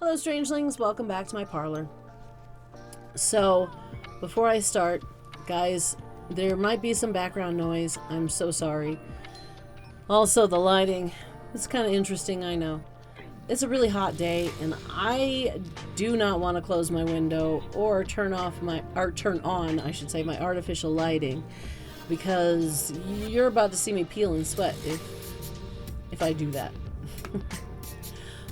Hello, strangelings. Welcome back to my parlor. So, before I start, guys, there might be some background noise. I'm so sorry. Also, the lighting. It's kind of interesting, I know. It's a really hot day, and I do not want to close my window or turn on, I should say, my artificial lighting, because you're about to see me peel and sweat if I do that.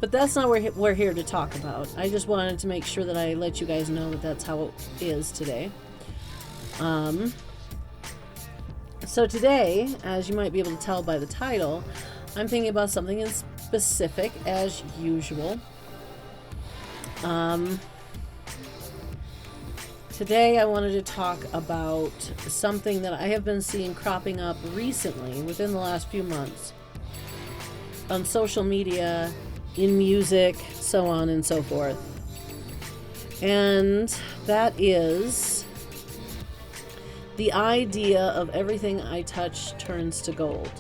But that's not what we're here to talk about. I just wanted to make sure that I let you guys know that that's how it is today. So today, as you might be able to tell by the title, I'm thinking about something in specific as usual. Today I wanted to talk about something that I have been seeing cropping up recently within the last few months on social media, in music, so on and so forth. And that is the idea of everything I touch turns to gold.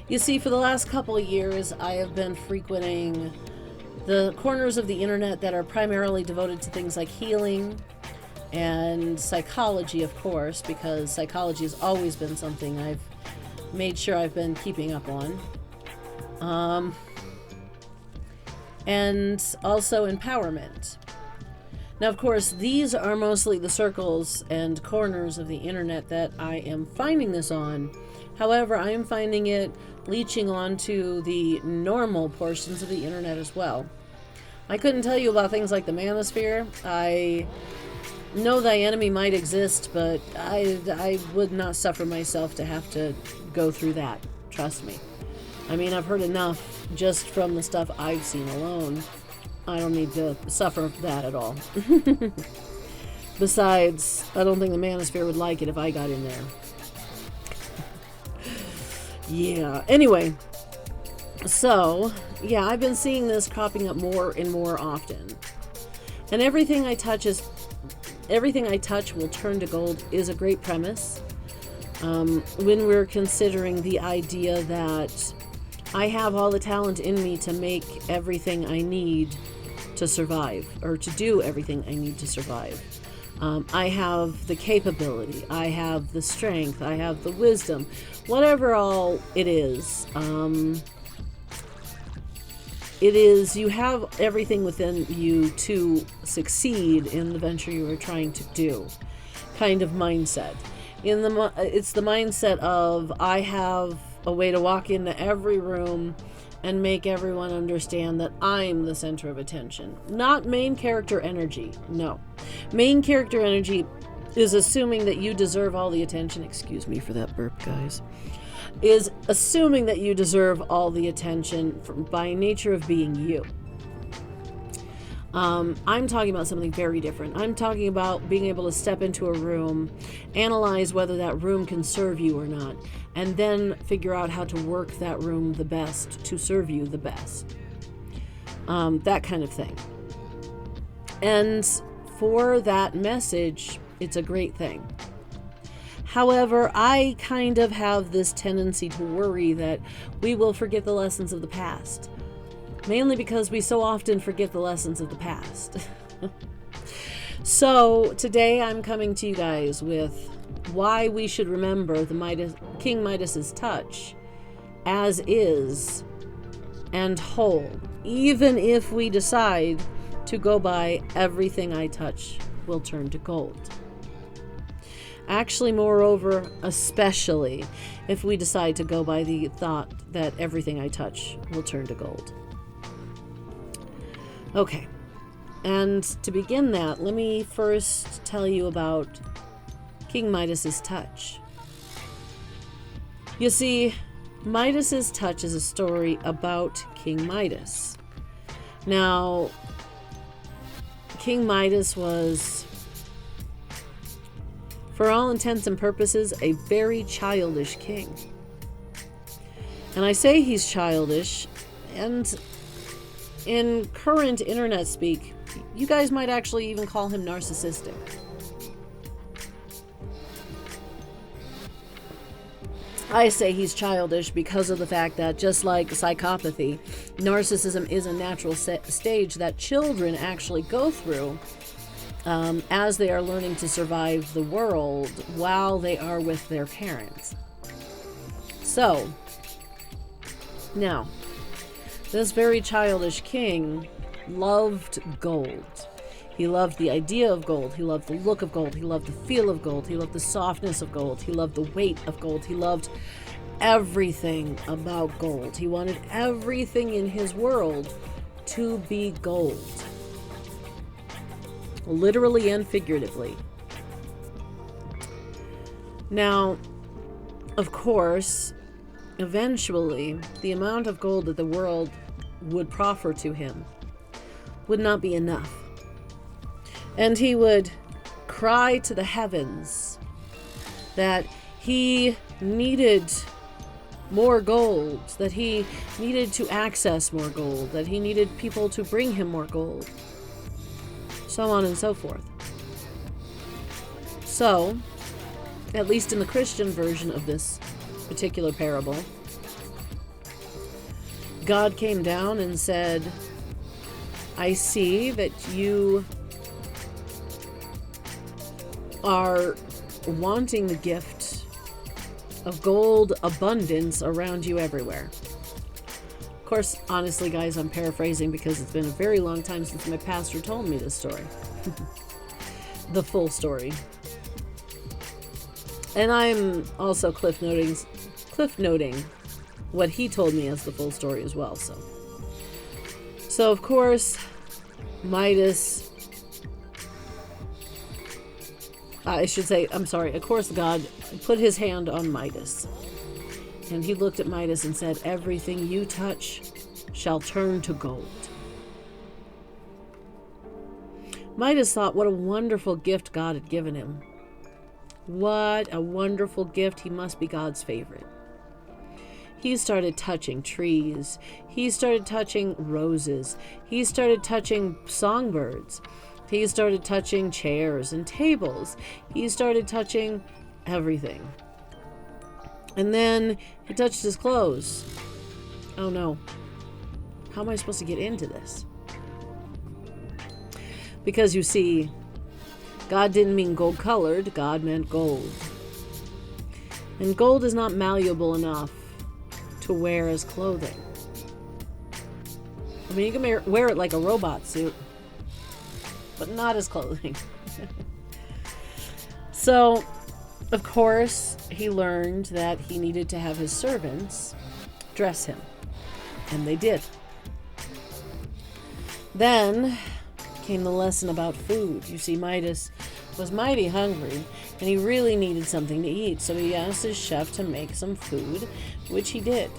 You see, for the last couple of years, I have been frequenting the corners of the internet that are primarily devoted to things like healing and psychology, of course, because psychology has always been something I've made sure I've been keeping up on. And also empowerment. Now, of course, these are mostly the circles and corners of the internet that I am finding this on. However, I am finding it leeching onto the normal portions of the internet as well. I couldn't tell you about things like the manosphere. I know thy enemy might exist, but I would not suffer myself to have to go through that. Trust me. I mean, I've heard enough just from the stuff I've seen alone. I don't need to suffer that at all. Besides, I don't think the manosphere would like it if I got in there. Yeah, anyway. So, yeah, I've been seeing this cropping up more and more often. And everything I touch will turn to gold is a great premise. When we're considering the idea that I have all the talent in me to make everything I need to survive, or to do everything I need to survive. I have the capability, I have the strength, I have the wisdom, whatever all it is. You have everything within you to succeed in the venture you are trying to do, kind of mindset. It's the mindset of, I have a way to walk into every room and make everyone understand that I'm the center of attention. Not main character energy, no. Main character energy is assuming that you deserve all the attention. Excuse me for that burp, guys. Is assuming that you deserve all the attention by nature of being you. I'm talking about something very different. I'm talking about being able to step into a room, analyze whether that room can serve you or not, and then figure out how to work that room the best to serve you the best. That kind of thing. And for that message, it's a great thing. However, I kind of have this tendency to worry that we will forget the lessons of the past. Mainly because we so often forget the lessons of the past. So today I'm coming to you guys with why we should remember King Midas's touch as is and whole, even if we decide to go by everything I touch will turn to gold. Actually, moreover, especially if we decide to go by the thought that everything I touch will turn to gold. Okay, and to begin that, let me first tell you about King Midas's touch. You see, Midas's touch is a story about King Midas. Now, King Midas was, for all intents and purposes, a very childish king. And I say he's childish, and in current internet speak, you guys might actually even call him narcissistic. I say he's childish because of the fact that, just like psychopathy, narcissism is a natural stage that children actually go through as they are learning to survive the world while they are with their parents. So, now, this very childish king loved gold. He loved the idea of gold. He loved the look of gold. He loved the feel of gold. He loved the softness of gold. He loved the weight of gold. He loved everything about gold. He wanted everything in his world to be gold. Literally and figuratively. Now, of course, eventually, the amount of gold that the world would proffer to him would not be enough. And he would cry to the heavens that he needed more gold, that he needed to access more gold, that he needed people to bring him more gold, so on and so forth. So, at least in the Christian version of this particular parable, God came down and said, I see that you are wanting the gift of gold abundance around you everywhere. Of course, honestly, guys, I'm paraphrasing because it's been a very long time since my pastor told me this story. The full story. And I'm also cliff noting what he told me as the full story as well. So of course, Midas, of course God put his hand on Midas. And he looked at Midas and said, everything you touch shall turn to gold. Midas thought what a wonderful gift God had given him. What a wonderful gift. He must be God's favorite. He started touching trees. He started touching roses. He started touching songbirds. He started touching chairs and tables. He started touching everything. And then he touched his clothes. Oh no. How am I supposed to get into this? Because you see, God didn't mean gold colored, God meant gold. And gold is not malleable enough to wear as clothing. I mean, you can wear it like a robot suit, but not as clothing. So, of course, he learned that he needed to have his servants dress him. And they did. Then came the lesson about food. You see, Midas was mighty hungry, and he really needed something to eat, so he asked his chef to make some food, which he did.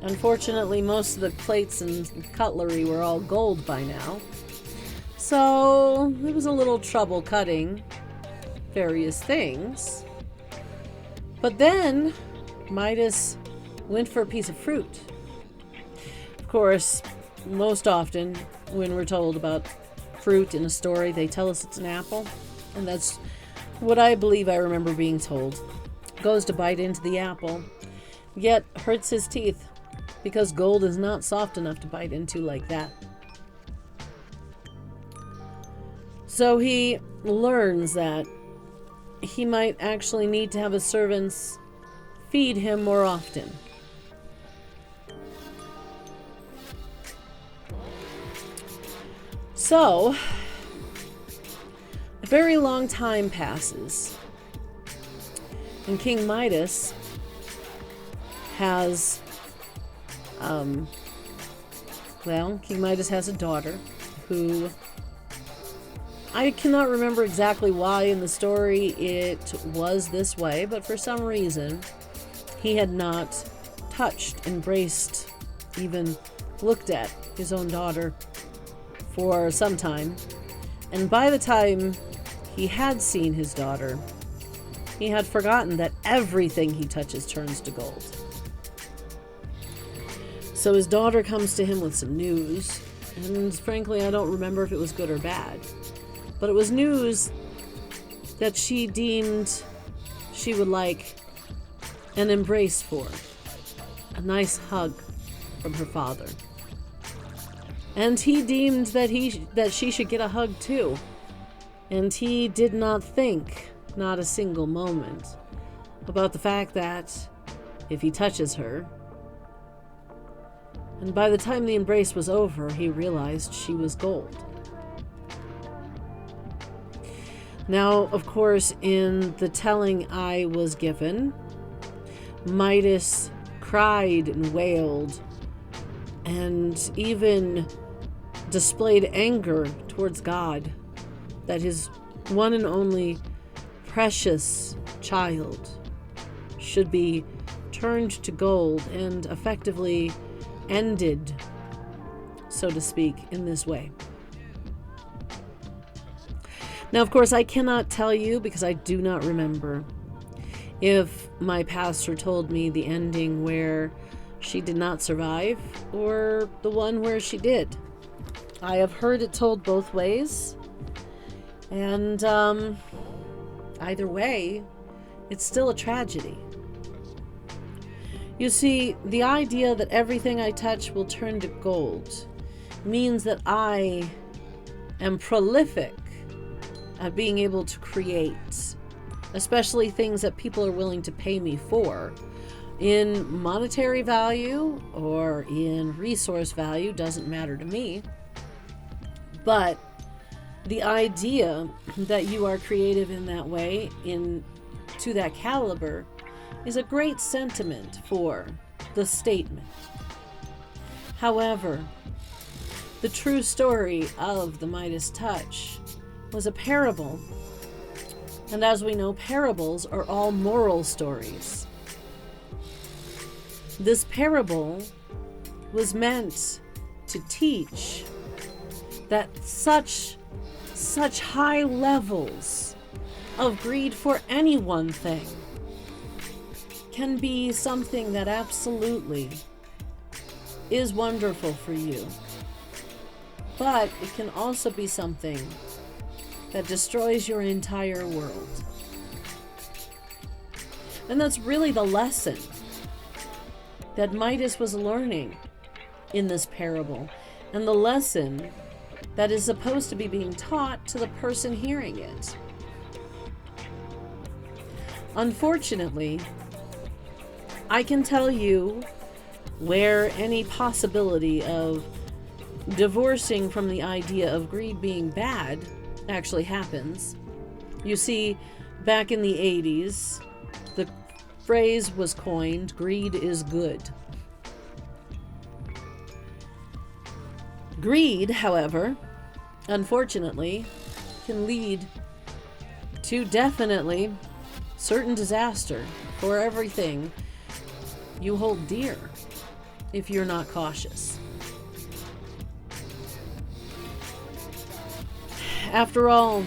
Unfortunately, most of the plates and cutlery were all gold by now, so it was a little trouble cutting various things. But then Midas went for a piece of fruit. Of course, most often when we're told about fruit in a story, they tell us it's an apple, and that's what I believe I remember being told. Goes to bite into the apple, yet hurts his teeth because gold is not soft enough to bite into like that. So he learns that he might actually need to have his servants feed him more often. So, a very long time passes, and King Midas has, King Midas has a daughter who, I cannot remember exactly why in the story it was this way, but for some reason, he had not touched, embraced, even looked at his own daughter for some time. And by the time he had seen his daughter, he had forgotten that everything he touches turns to gold. So his daughter comes to him with some news, and frankly, I don't remember if it was good or bad, but it was news that she deemed she would like an embrace for, a nice hug from her father. And he deemed that she should get a hug too. And he did not think, not a single moment, about the fact that if he touches her, and by the time the embrace was over, he realized she was gold. Now, of course, in the telling I was given, Midas cried and wailed and even displayed anger towards God that his one and only precious child should be turned to gold and effectively ended, so to speak, in this way. Now, of course, I cannot tell you, because I do not remember, if my pastor told me the ending where she did not survive or the one where she did. I have heard it told both ways, and either way, it's still a tragedy. You see, the idea that everything I touch will turn to gold means that I am prolific at being able to create, especially things that people are willing to pay me for, in monetary value or in resource value, doesn't matter to me. But the idea that you are creative in that way, to that caliber, is a great sentiment for the statement. However, the true story of the Midas touch was a parable. And as we know, parables are all moral stories. This parable was meant to teach that such high levels of greed for any one thing can be something that absolutely is wonderful for you. But it can also be something that destroys your entire world. And that's really the lesson that Midas was learning in this parable, and the lesson that is supposed to be being taught to the person hearing it. Unfortunately, I can tell you where any possibility of divorcing from the idea of greed being bad actually happens. You see, back in the 80s, the phrase was coined, greed is good. Greed, however, unfortunately, can lead to definitely certain disaster for everything you hold dear if you're not cautious. After all,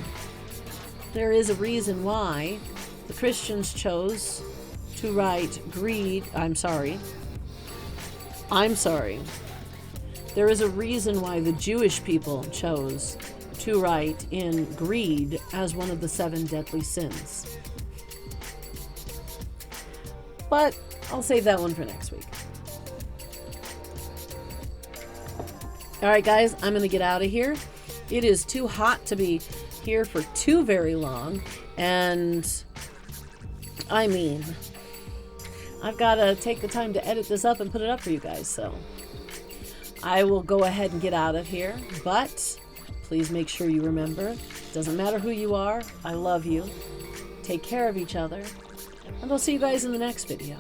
there is a reason why the Christians chose to write greed. I'm sorry. There is a reason why the Jewish people chose to write in greed as one of the 7 deadly sins. But I'll save that one for next week. Alright guys, I'm going to get out of here. It is too hot to be here for too very long. And I mean, I've got to take the time to edit this up and put it up for you guys. So I will go ahead and get out of here. But please make sure you remember, it doesn't matter who you are. I love you. Take care of each other. And I'll see you guys in the next video.